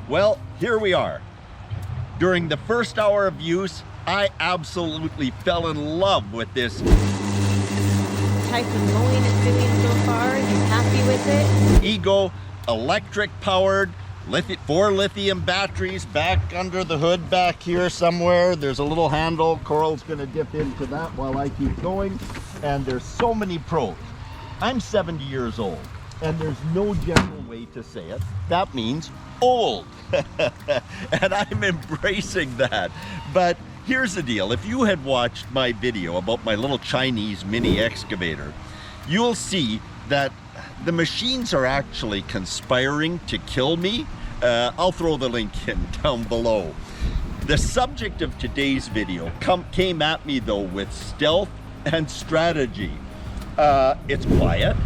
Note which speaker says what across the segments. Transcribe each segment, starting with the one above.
Speaker 1: Well, here we are. During the first hour of use, I absolutely fell in love with this
Speaker 2: type of mowing it's doing so far. You happy with it?
Speaker 1: Ego electric powered, 4 lithium batteries back under the hood back here somewhere. There's a little handle. Coral's gonna dip into that while I keep going. And there's so many pros. I'm 70 years old, and there's no general way to say it. That means old. And I'm embracing that. But here's the deal. If you had watched my video about my little Chinese mini excavator, you'll see that the machines are actually conspiring to kill me. I'll throw the link in down below. The subject of today's video came at me though with stealth and strategy. It's quiet,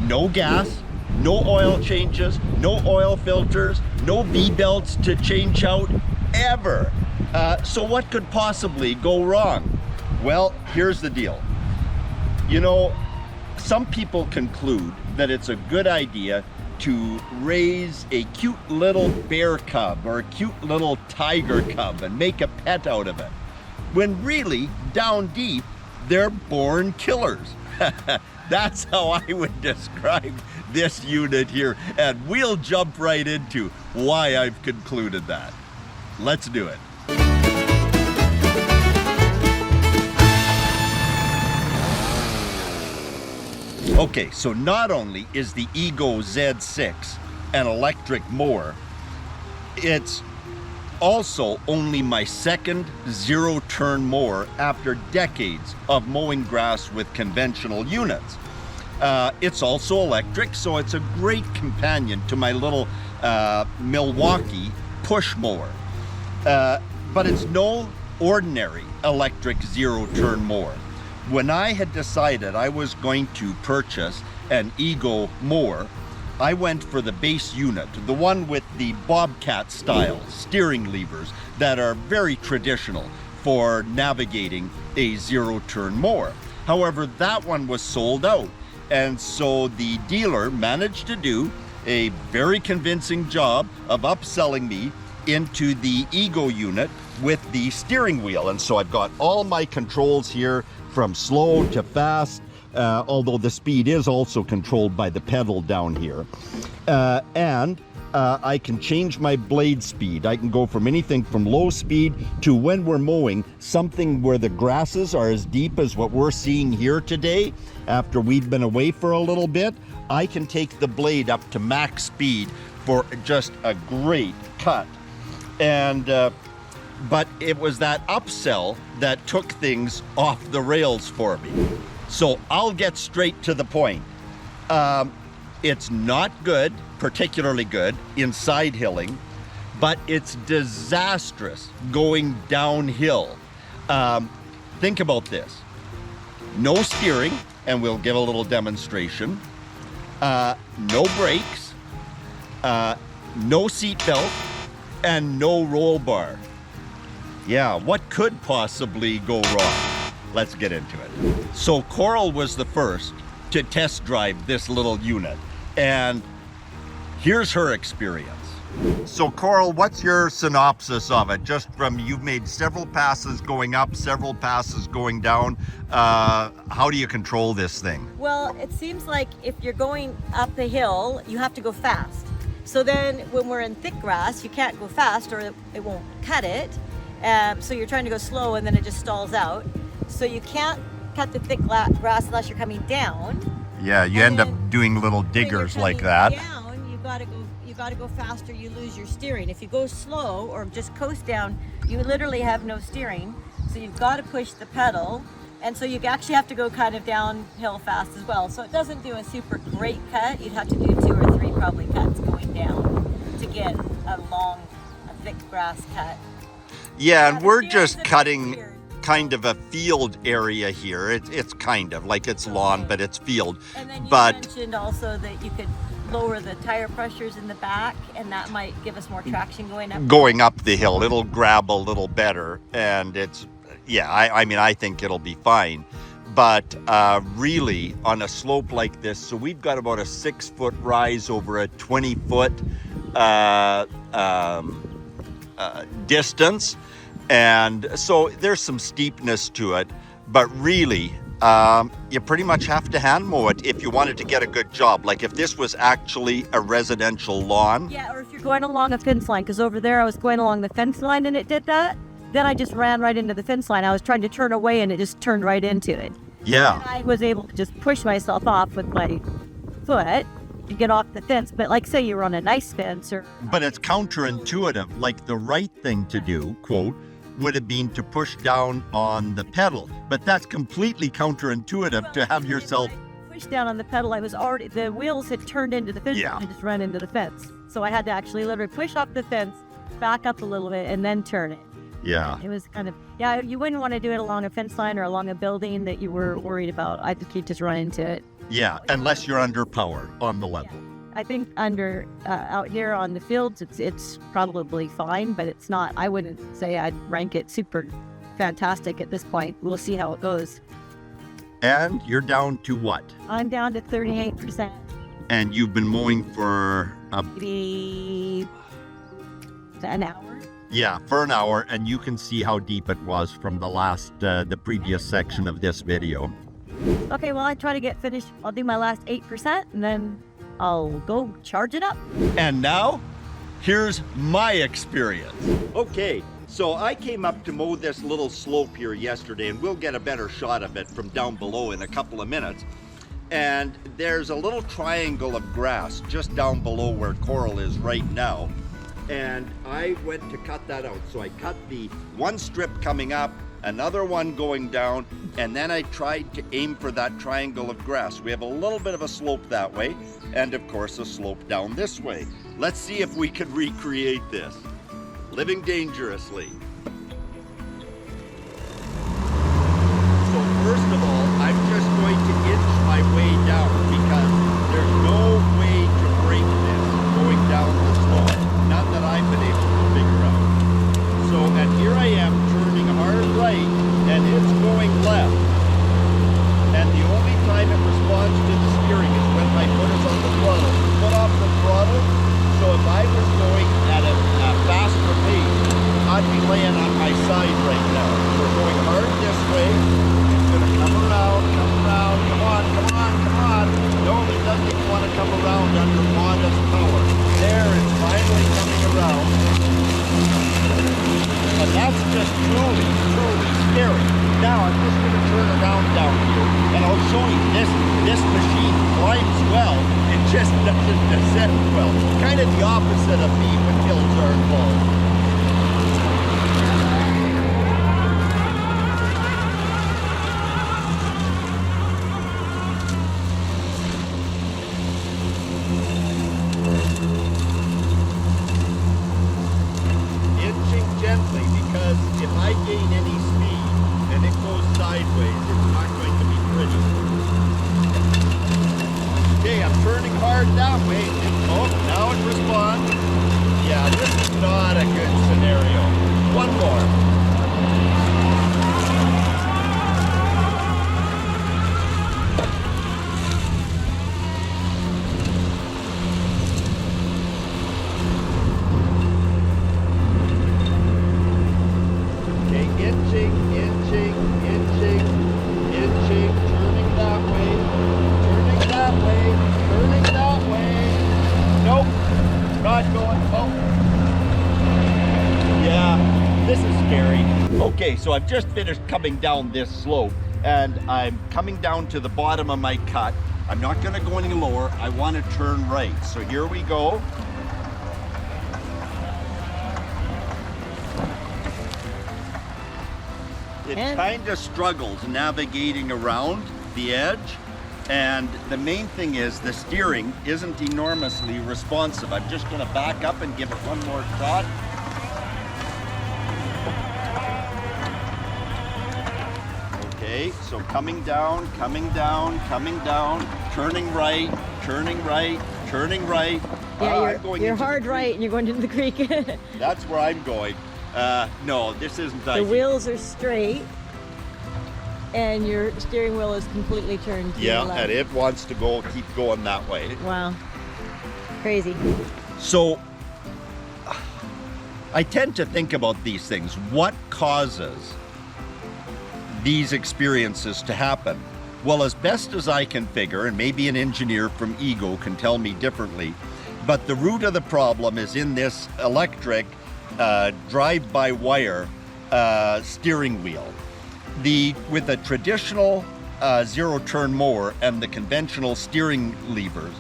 Speaker 1: no gas, no oil changes, no oil filters, no V-belts to change out ever. So what could possibly go wrong? Well, here's the deal. You know, some people conclude that it's a good idea to raise a cute little bear cub or a cute little tiger cub and make a pet out of it, when really, down deep, they're born killers. That's how I would describe this unit here, and we'll jump right into why I've concluded that. Let's do it. Okay, so not only is the Ego Z6 an electric mower, it's also only my second zero-turn mower after decades of mowing grass with conventional units. It's also electric, so it's a great companion to my little Milwaukee push mower. But it's no ordinary electric zero-turn mower. When I had decided I was going to purchase an Ego mower, I went for the base unit, the one with the Bobcat style steering levers that are very traditional for navigating a zero-turn mower. However, that one was sold out, and so the dealer managed to do a very convincing job of upselling me into the Ego unit with the steering wheel. And so I've got all my controls here from slow to fast, although the speed is also controlled by the pedal down here. And I can change my blade speed. I can go from anything from low speed to, when we're mowing, something where the grasses are as deep as what we're seeing here today, after we've been away for a little bit, I can take the blade up to max speed for just a great cut. And but it was that upsell that took things off the rails for me. So I'll get straight to the point. It's not good, particularly good, in side hilling, but it's disastrous going downhill. Think about this. No steering, and we'll give a little demonstration. No brakes, no seat belt, and no roll bar. Yeah, what could possibly go wrong? Let's get into it. So Coral was the first to test drive this little unit, and here's her experience. So Coral, what's your synopsis of it? Just from, you've made several passes going up, several passes going down. How do you control this thing?
Speaker 2: Well, it seems like if you're going up the hill, you have to go fast. So then when we're in thick grass, you can't go fast or it won't cut it. So you're trying to go slow and then it just stalls out. So you can't cut the thick grass unless you're coming down.
Speaker 1: Yeah, you end up doing little diggers like that.
Speaker 2: Down, you gotta go faster, you lose your steering. If you go slow or just coast down, you literally have no steering. So you've got to push the pedal. And so you actually have to go kind of downhill fast as well. So it doesn't do a super great cut. You'd have to do 2 or 3 probably cuts going down to get a thick grass cut.
Speaker 1: Yeah, and we're just cutting kind of a field area here. It's kind of like it's lawn, but it's field.
Speaker 2: And then you
Speaker 1: but
Speaker 2: mentioned also that you could lower the tire pressures in the back, and that might give us more traction going up
Speaker 1: the hill. It'll grab a little better, and it's, yeah, I mean, I think it'll be fine. But really, on a slope like this, so we've got about a 6-foot rise over a 20-foot distance, and so there's some steepness to it, but really you pretty much have to hand mow it if you wanted to get a good job. Like if this was actually a residential lawn.
Speaker 2: Yeah, or if you're going along a fence line, because over there I was going along the fence line and it did that. Then I just ran right into the fence line. I was trying to turn away and it just turned right into it.
Speaker 1: Yeah.
Speaker 2: And I was able to just push myself off with my foot to get off the fence. But like say you were on a nice fence or...
Speaker 1: But it's counterintuitive. Like the right thing to do, quote, would have been to push down on the pedal. But that's completely counterintuitive to have yourself...
Speaker 2: Push down on the pedal. I was already... The wheels had turned into the fence.
Speaker 1: Yeah.
Speaker 2: And I just ran into the fence. So I had to actually literally push off the fence, back up a little bit, and then turn it.
Speaker 1: Yeah.
Speaker 2: It was kind of... Yeah, you wouldn't want to do it along a fence line or along a building that you were worried about. I think you'd just run into it.
Speaker 1: Yeah, unless you're under power on the level.
Speaker 2: Yeah. I think under out here on the fields, it's probably fine, but it's not. I wouldn't say I'd rank it super fantastic at this point. We'll see how it goes.
Speaker 1: And you're down to what?
Speaker 2: I'm down to 38%.
Speaker 1: And you've been mowing for
Speaker 2: Maybe an hour.
Speaker 1: Yeah, for an hour, and you can see how deep it was from the previous section of this video.
Speaker 2: Okay, well, I try to get finished. I'll do my last 8%, and then I'll go charge it up.
Speaker 1: And now, here's my experience. Okay, so I came up to mow this little slope here yesterday, and we'll get a better shot of it from down below in a couple of minutes. And there's a little triangle of grass just down below where Coral is right now. And I went to cut that out. So I cut the one strip coming up, another one going down, and then I tried to aim for that triangle of grass. We have a little bit of a slope that way, and of course a slope down this way. Let's see if we can recreate this. Living dangerously. So first of all, I'm just going to inch my way down because there's no way to break this going down the slope. None that I've been able to figure out. So, and here I am turning hard right, and it's going left. And the only time it responds to the steering is when my foot is on the throttle. Foot off the throttle, so if I was going at a faster pace, I'd be laying on my side right now. We're going hard this way. It's gonna come around, come on, come on, come on. No, it doesn't even want to come around under modest power. There, it's finally coming around. And that's just truly, truly scary. Now I'm just gonna turn around down here and I'll show you this machine climbs well, it just doesn't descend well. Kind of the opposite of me when hills are involved. If I gain any speed and it goes sideways, it's not going to be pretty. Okay, I'm turning hard that way. Oh, now it responds. Yeah, this is not a good scenario. One more. Okay, so I've just finished coming down this slope and I'm coming down to the bottom of my cut. I'm not going to go any lower. I want to turn right. So here we go. It kind of struggles navigating around the edge. And the main thing is the steering isn't enormously responsive. I'm just going to back up and give it one more shot. Okay, so coming down, turning right, turning right, turning right.
Speaker 2: Yeah, you're hard right and you're going into the creek.
Speaker 1: That's where I'm going. No, this isn't
Speaker 2: the wheels are straight and your steering wheel is completely turned to the left.
Speaker 1: And it wants to go, keep going that way.
Speaker 2: Wow, crazy.
Speaker 1: So I tend to think about these things. What causes these experiences to happen? Well, as best as I can figure, and maybe an engineer from Ego can tell me differently, but the root of the problem is in this electric drive-by-wire steering wheel. With a traditional zero-turn mower and the conventional steering levers,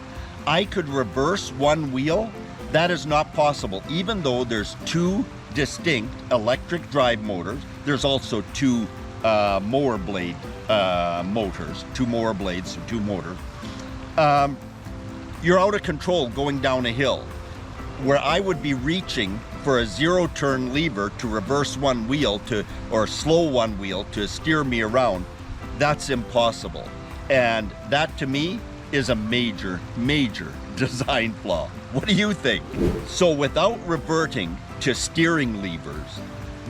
Speaker 1: I could reverse one wheel. That is not possible. Even though there's two distinct electric drive motors, there's also two mower blade motors, two mower blades, so two motors. You're out of control going down a hill, where I would be reaching for a zero-turn lever to reverse one wheel or slow one wheel to steer me around. That's impossible. And that to me is a major, major design flaw. What do you think? So without reverting to steering levers,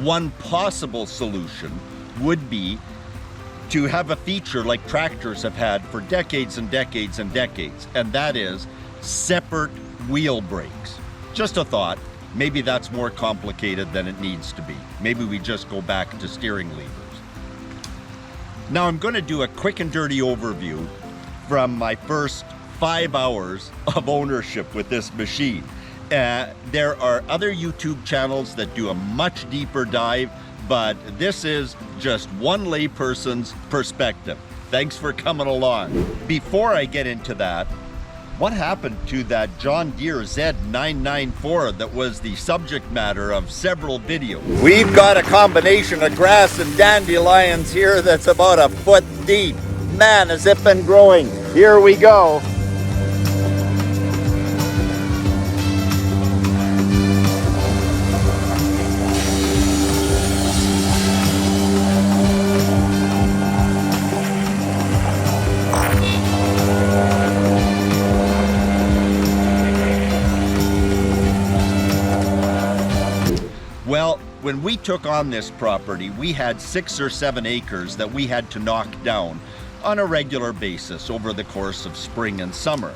Speaker 1: one possible solution would be to have a feature like tractors have had for decades and decades and decades, and that is separate wheel brakes. Just a thought. Maybe that's more complicated than it needs to be. Maybe we just go back to steering levers. Now I'm going to do a quick and dirty overview from my first 5 hours of ownership with this machine. There are other YouTube channels that do a much deeper dive, but this is just one layperson's perspective. Thanks for coming along. Before I get into that, what happened to that John Deere Z994 that was the subject matter of several videos? We've got a combination of grass and dandelions here that's about a foot deep. Man, has it been growing. Here we go. Well, when we took on this property, we had 6 or 7 acres that we had to knock down on a regular basis over the course of spring and summer.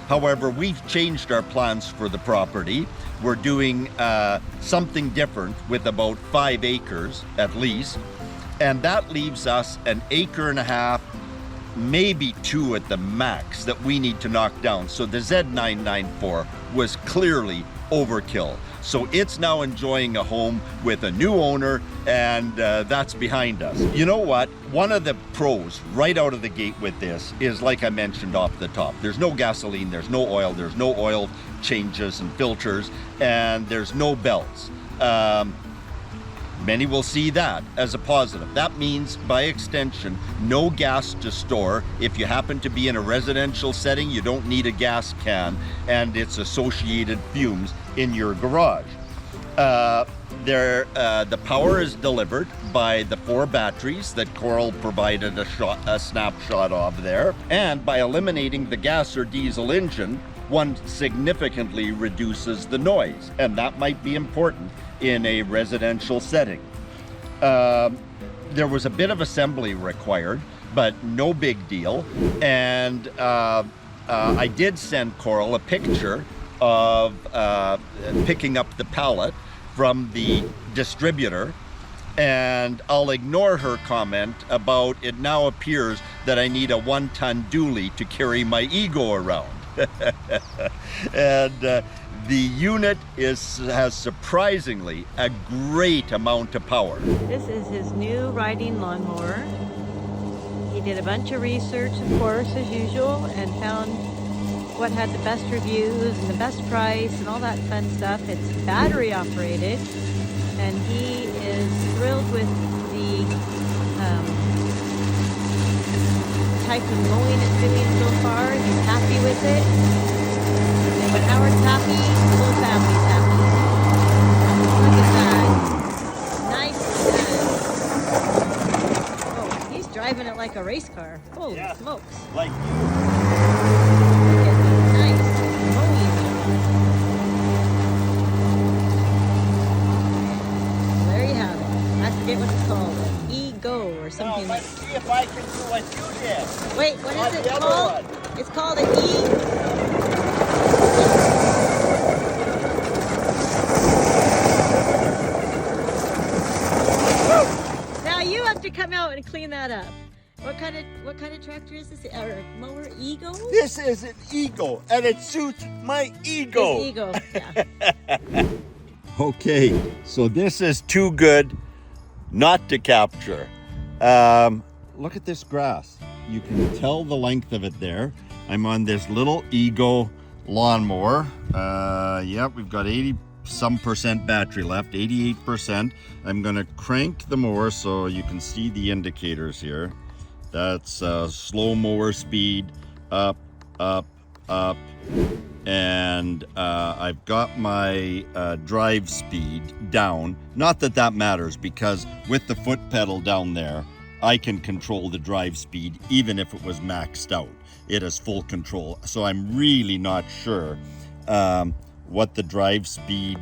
Speaker 1: However, we've changed our plans for the property. We're doing something different with about 5 acres at least, and that leaves us 1.5 acres, maybe 2 at the max that we need to knock down. So the Z994 was clearly overkill. So it's now enjoying a home with a new owner, and that's behind us. You know what? One of the pros right out of the gate with this is, like I mentioned off the top, there's no gasoline, there's no oil changes and filters, and there's no belts. Many will see that as a positive. That means, by extension, no gas to store. If you happen to be in a residential setting, you don't need a gas can and its associated fumes in your garage. The power is delivered by the 4 batteries that Coral provided a snapshot of there. And by eliminating the gas or diesel engine, one significantly reduces the noise, and that might be important in a residential setting. There was a bit of assembly required, but no big deal. And I did send Coral a picture of picking up the pallet from the distributor, and I'll ignore her comment about it now appears that I need a 1-ton dually to carry my ego around. And the unit has surprisingly a great amount of power.
Speaker 2: This is his new riding lawnmower. He did a bunch of research, of course, as usual, and found what had the best reviews and the best price and all that fun stuff. It's battery operated, and he is thrilled with the type of mowing it's doing so far. He's happy with it. And when Howard's happy, the whole family's happy. Look at that. Nicely done. Oh, he's driving it like a race car. Holy smokes.
Speaker 1: Like
Speaker 2: Look at the nice mowing. There you have it. I forget what it's called. Ego or something like that.
Speaker 1: See if I can do what you did.
Speaker 2: Wait, what is it
Speaker 1: the other
Speaker 2: called?
Speaker 1: one.
Speaker 2: It's called an E. out and clean that up. What kind of tractor is this? Or mower? Ego?
Speaker 1: This is an Ego, and it suits my ego.
Speaker 2: It's Ego, yeah.
Speaker 1: Okay, so this is too good not to capture. Look at this grass. You can tell the length of it there. I'm on this little Ego lawnmower. Yeah, we've got 80% battery left, 88%. I'm gonna crank the mower so you can see the indicators here. That's slow mower speed, up, up, up. And I've got my drive speed down. Not that that matters, because with the foot pedal down there, I can control the drive speed even if it was maxed out. It is full control. So I'm really not sure what the drive speed,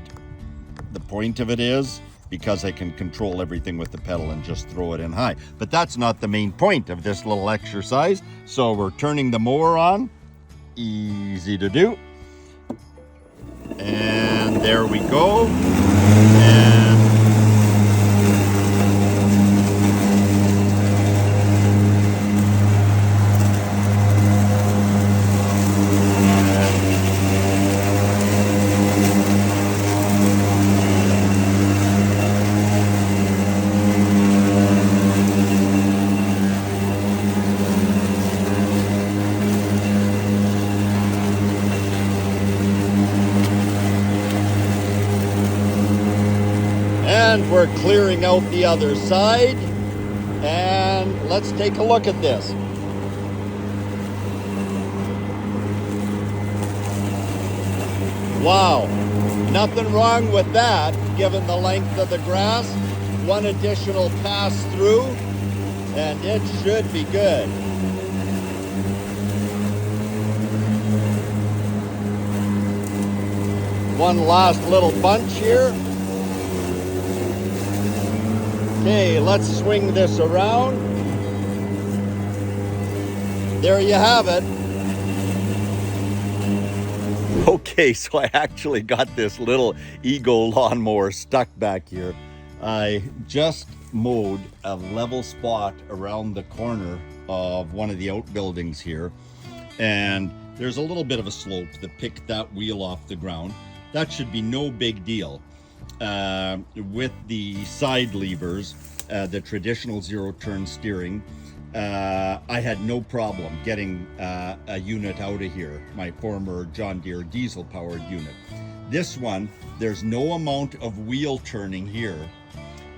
Speaker 1: the point of it is, because I can control everything with the pedal and just throw it in high. But that's not the main point of this little exercise. So we're turning the mower on. Easy to do. And there we go. And we're clearing out the other side, and let's take a look at this. Wow, nothing wrong with that given the length of the grass. One additional pass through and it should be good. One last little bunch here. Okay, let's swing this around. There you have it. Okay, so I actually got this little Ego lawnmower stuck back here. I just mowed a level spot around the corner of one of the outbuildings here, and there's a little bit of a slope that picked that wheel off the ground. That should be no big deal. With the side levers, the traditional zero-turn steering, I had no problem getting a unit out of here, my former John Deere diesel-powered unit. This one, there's no amount of wheel turning here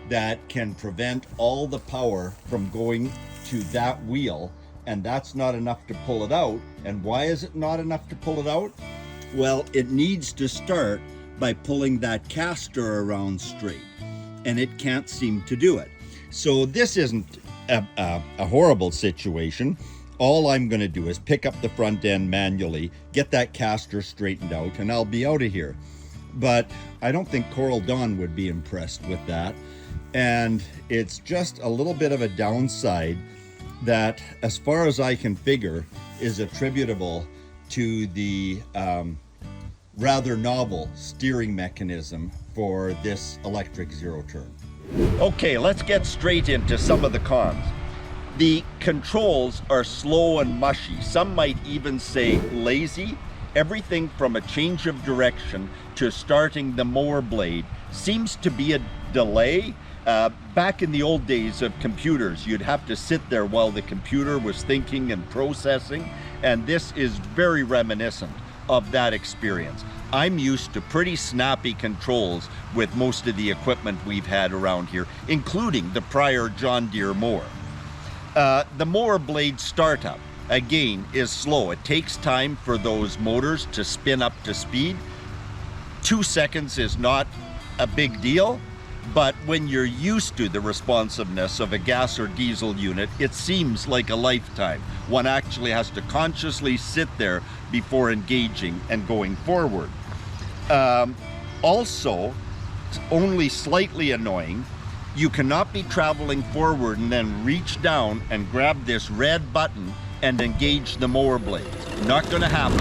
Speaker 1: that can prevent all the power from going to that wheel, and that's not enough to pull it out. And why is it not enough to pull it out? Well, it needs to start by pulling that caster around straight, and it can't seem to do it. So this isn't a horrible situation. All I'm going to do is pick up the front end manually, get that caster straightened out, and I'll be out of here. But I don't think Coral Dawn would be impressed with that. And it's just a little bit of a downside that, as far as I can figure, is attributable to the rather novel steering mechanism for this electric zero-turn. Okay, let's get straight into some of the cons. The controls are slow and mushy. Some might even say lazy. Everything from a change of direction to starting the mower blade seems to be a delay. Back in the old days of computers, you'd have to sit there while the computer was thinking and processing, and this is very reminiscent of that experience. I'm used to pretty snappy controls with most of the equipment we've had around here, including the prior John Deere mower. The mower blade startup, again, is slow. It takes time for those motors to spin up to speed. 2 seconds is not a big deal, but when you're used to the responsiveness of a gas or diesel unit, it seems like a lifetime. One actually has to consciously sit there before engaging and going forward. Also, only slightly annoying, you cannot be traveling forward and then reach down and grab this red button and engage the mower blades. Not going to happen.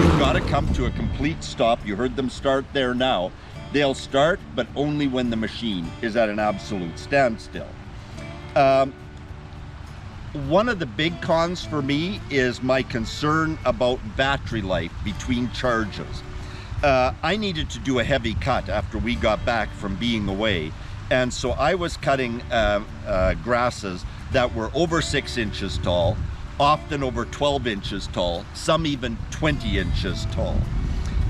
Speaker 1: You've got to come to a complete stop. You heard them start there now. They'll start, but only when the machine is at an absolute standstill. One of the big cons for me is my concern about battery life between charges. I needed to do a heavy cut after we got back from being away, and so I was cutting grasses that were over 6 inches tall, often over 12 inches tall, some even 20 inches tall.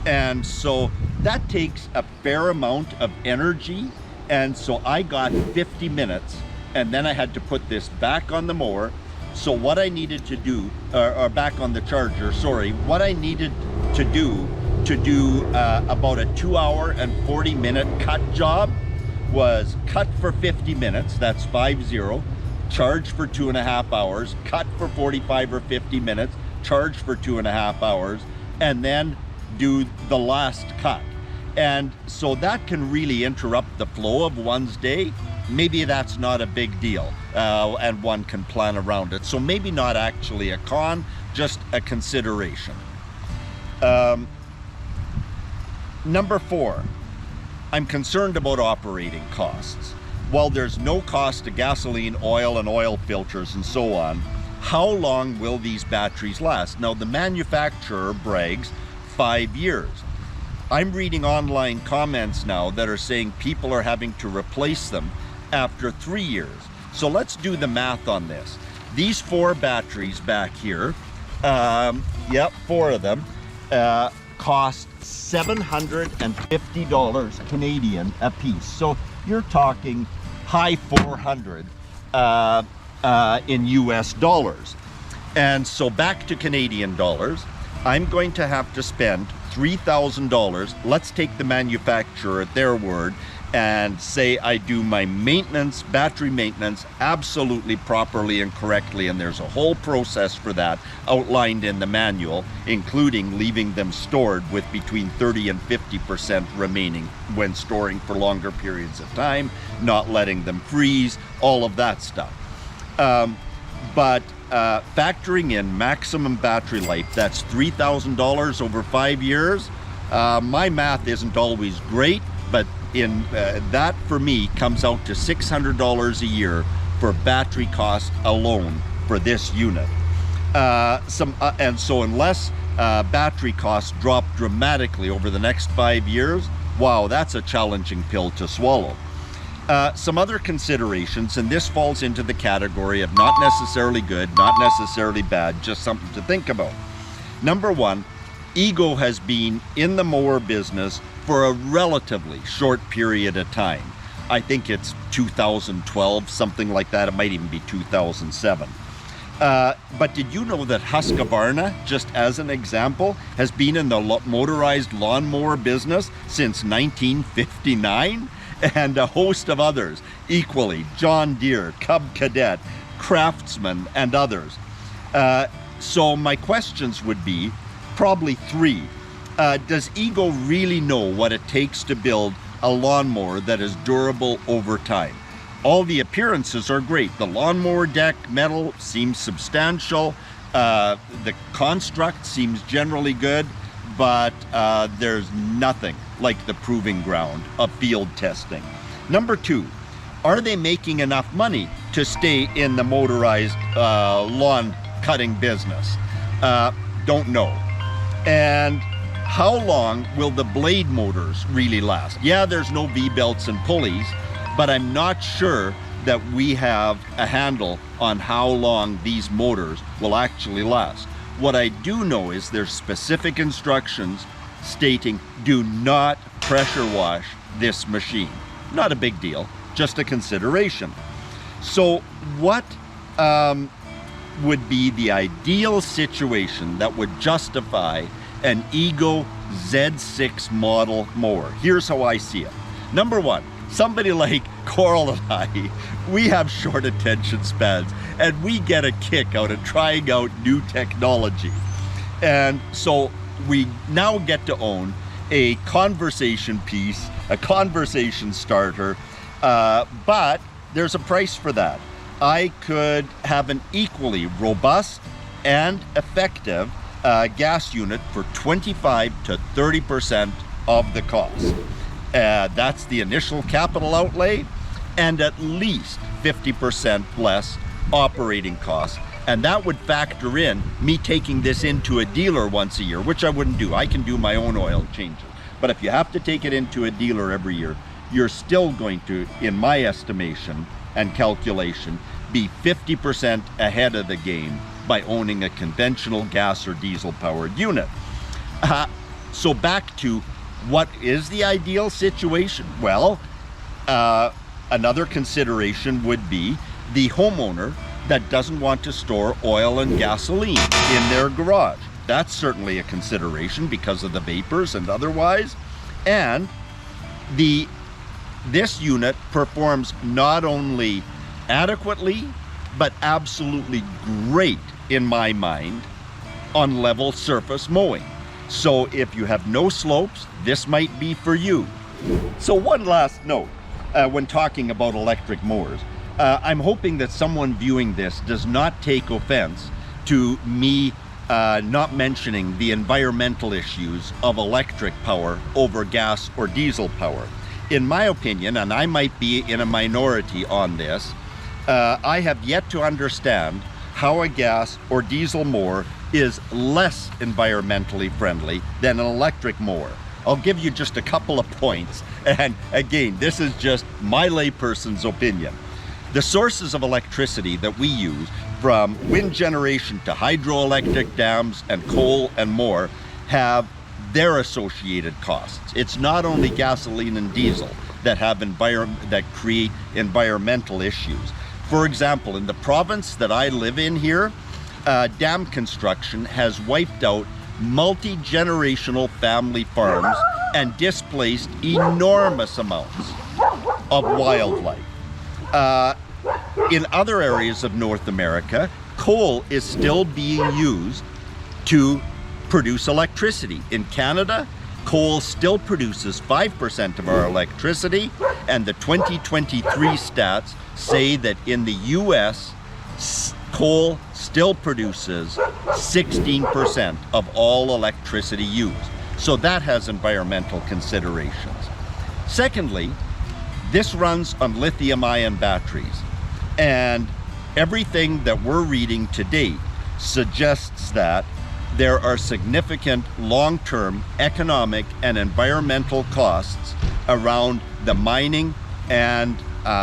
Speaker 1: And so that takes a fair amount of energy, and so I got 50 minutes, and then I had to put this back on the mower. So what I needed to do, or back on the charger, sorry, what I needed to do about a 2-hour and 40-minute cut job was cut for 50 minutes, that's 50, charge for 2.5 hours, cut for 45 or 50 minutes, charge for 2.5 hours, and then do the last cut. And so that can really interrupt the flow of one's day. Maybe that's not a big deal, and one can plan around it. So maybe not actually a con, just a consideration. Number 4, I'm concerned about operating costs. While there's no cost to gasoline, oil, and oil filters and so on, how long will these batteries last? Now, the manufacturer brags 5 years. I'm reading online comments now that are saying people are having to replace them after 3 years. So let's do the math on this. These 4 batteries back here, 4 of them, cost $750 Canadian a piece. So you're talking high 400 in US dollars. And so back to Canadian dollars, I'm going to have to spend $3,000. Let's take the manufacturer at their word and say I do my maintenance, battery maintenance, absolutely properly and correctly, and there's a whole process for that outlined in the manual, including leaving them stored with between 30 and 50% remaining when storing for longer periods of time, not letting them freeze, all of that stuff. But factoring in maximum battery life, that's $3,000 over 5 years. My math isn't always great, but in that for me comes out to $600 a year for battery cost alone for this unit. And so unless battery costs drop dramatically over the next 5 years, wow, that's a challenging pill to swallow. Some other considerations, and this falls into the category of not necessarily good, not necessarily bad, just something to think about. Number 1, ego has been in the mower business for a relatively short period of time. I think it's 2012, something like that. It might even be 2007. But did you know that Husqvarna, just as an example, has been in the motorized lawnmower business since 1959? And a host of others equally, John Deere, Cub Cadet, Craftsman, and others. So my questions would be probably 3. Does ego really know what it takes to build a lawnmower that is durable over time? All the appearances are great. The lawnmower deck metal seems substantial. The construct seems generally good, but there's nothing like the proving ground of field testing. Number 2, are they making enough money to stay in the motorized lawn cutting business? Don't know. And how long will the blade motors really last? Yeah, there's no V-belts and pulleys, but I'm not sure that we have a handle on how long these motors will actually last. What I do know is there's specific instructions stating do not pressure wash this machine. Not a big deal, just a consideration. So what would be the ideal situation that would justify an Ego Z6 model mower? Here's how I see it. Number 1, somebody like Coral and I, we have short attention spans and we get a kick out of trying out new technology. And so we now get to own a conversation piece, a conversation starter, but there's a price for that. I could have an equally robust and effective gas unit for 25 to 30% of the cost. That's the initial capital outlay, and at least 50% less operating costs. And that would factor in me taking this into a dealer once a year, which I wouldn't do. I can do my own oil changes. But if you have to take it into a dealer every year, you're still going to, in my estimation and calculation, be 50% ahead of the game by owning a conventional gas or diesel powered unit. So back to what is the ideal situation? Well, another consideration would be the homeowner that doesn't want to store oil and gasoline in their garage. That's certainly a consideration because of the vapors and otherwise. And this unit performs not only adequately, but absolutely great in my mind on level surface mowing. So if you have no slopes, this might be for you. So one last note when talking about electric mowers. I'm hoping that someone viewing this does not take offense to me not mentioning the environmental issues of electric power over gas or diesel power. In my opinion, and I might be in a minority on this, I have yet to understand how a gas or diesel mower is less environmentally friendly than an electric mower. I'll give you just a couple of points, and again, this is just my layperson's opinion. The sources of electricity that we use, from wind generation to hydroelectric dams and coal and more, have their associated costs. It's not only gasoline and diesel that create environmental issues. For example, in the province that I live in here, dam construction has wiped out multi-generational family farms and displaced enormous amounts of wildlife. In other areas of North America, coal is still being used to produce electricity. In Canada, coal still produces 5% of our electricity, and the 2023 stats say that in the US, coal still produces 16% of all electricity used. So that has environmental considerations. Secondly, this runs on lithium-ion batteries, and everything that we're reading to date suggests that there are significant long-term economic and environmental costs around the mining and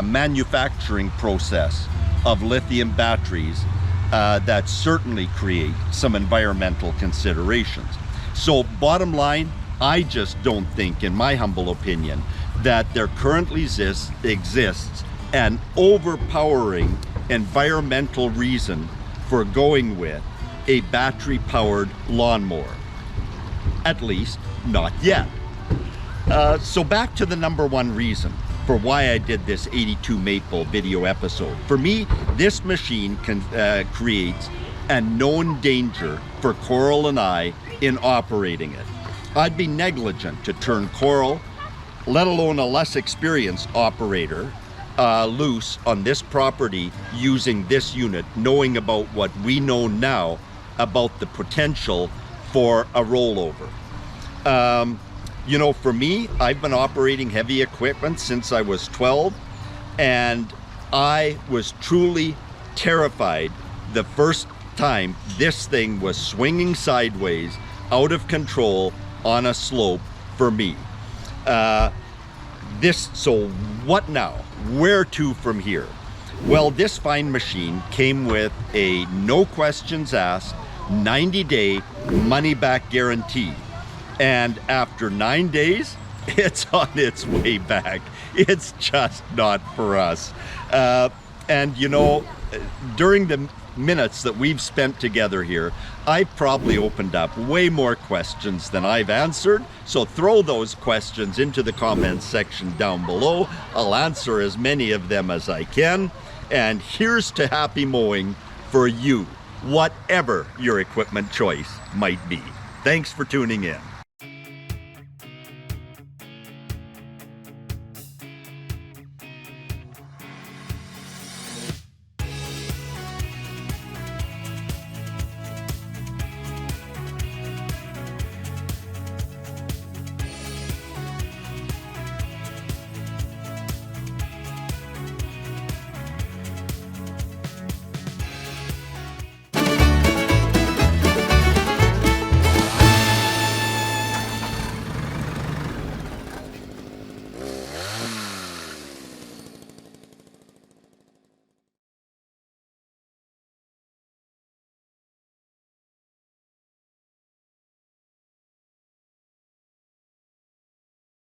Speaker 1: manufacturing process of lithium batteries that certainly create some environmental considerations. So bottom line, I just don't think, in my humble opinion, that there currently exists an overpowering environmental reason for going with a battery-powered lawnmower. At least, not yet. So back to the number one reason for why I did this 82 Maple video episode. For me, this machine creates a known danger for Coral and I in operating it. I'd be negligent to turn Coral, let alone a less experienced operator, loose on this property using this unit, knowing about what we know now about the potential for a rollover. You know, for me, I've been operating heavy equipment since I was 12, and I was truly terrified the first time this thing was swinging sideways, out of control on a slope for me. So what now? Where to from here? Well, this fine machine came with a no questions asked 90-day money-back guarantee. And after 9 days, it's on its way back. It's just not for us. And you know, during the minutes that we've spent together here, I've probably opened up way more questions than I've answered. So throw those questions into the comments section down below. I'll answer as many of them as I can. And here's to happy mowing for you, whatever your equipment choice might be. Thanks for tuning in.